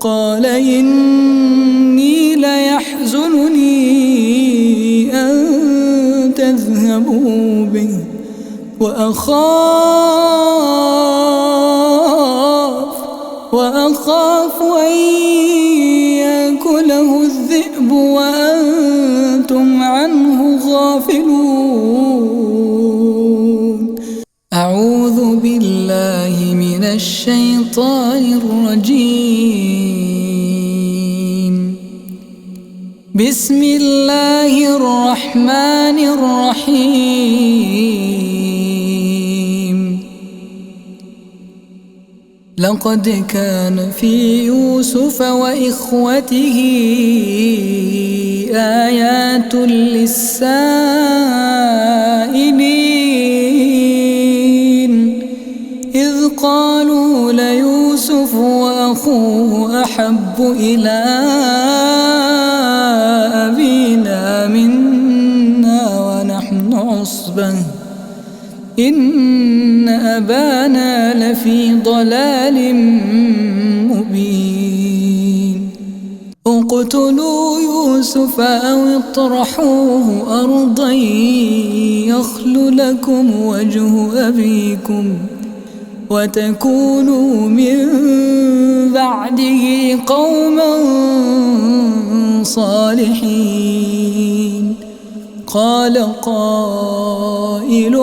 قال إني ليحزنني أن تذهبوا به وأخاف أن يأكله الذئب وأنتم عنه غافلون. أعوذ بالله من الشيطان الرجيم. بسم الله الرحمن الرحيم. لقد كان في يوسف وإخوته آيات للسائلين إذ قالوا ليوسف وأخوه أحب إلى أبينا منا ونحن عصبة إن أبانا لفي ضلال مبين. اقتلوا يوسف أو اطرحوه أرضا يخل لكم وجه أبيكم وتكونوا من بعده قوما صالحين. قال قائل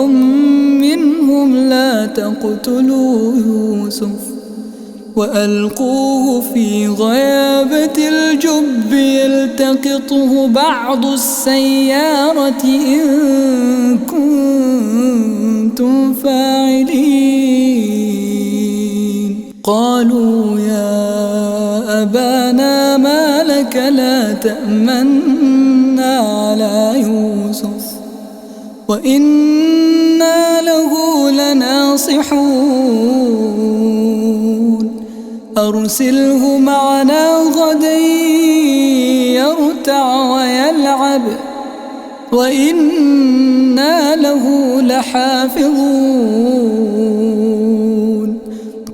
منهم لا تقتلوا يوسف وألقوه في غيابة الجب يلتقطه بعض السيارة إن كنتم فاعلين. قالوا يا أبانا ما لك لا تأمنا على يوسف وإنا له لناصحون. أرسله معنا غدا يرتع ويلعب وإنا له لحافظون.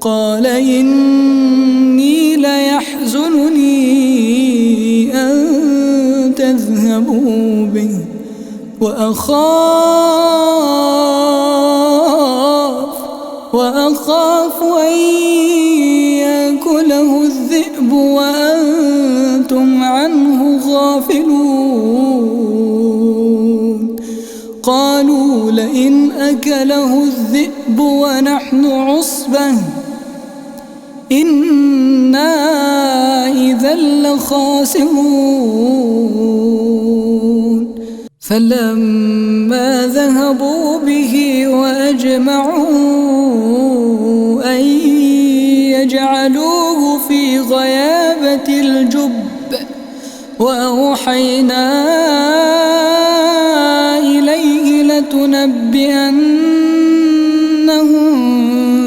قال إني ليحزنني أن تذهبوا به وأخاف أن يأكله الذئب وأنتم عنه غافلون. قالوا لئن أكله الذئب ونحن عصبة إنا إذا لخاسرون. فلما ذهبوا به وأجمعوا أن يجعلوه في غيابة الجب وأوحينا إليه لتنبئنهم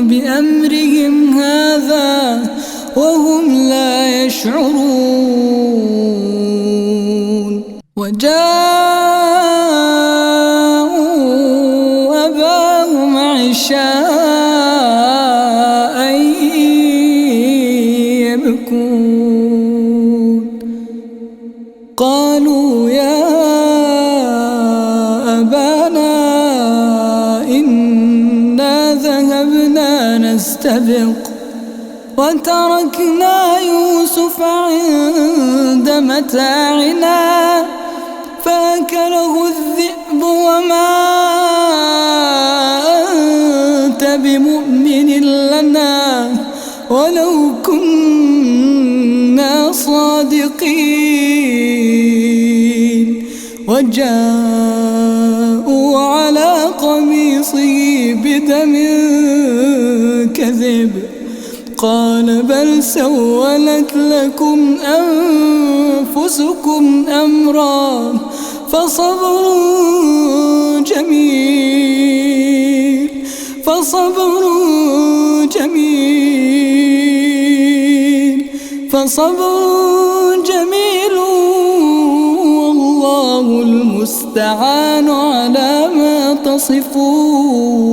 بأمرهم هذا وهم لا يشعرون. وجاءوا أباهم عشاء يبكون. قالوا يا أبانا إنا ذهبنا نستبق وتركنا يوسف عند متاعنا فأكله الذئب وما أنت بمؤمن لنا ولو كنا صادقين. وجاءوا على قميصه بدم كذب قال بل سولت لكم أنفسكم أمرا فصبر جميل والله المستعان على ما تصفون.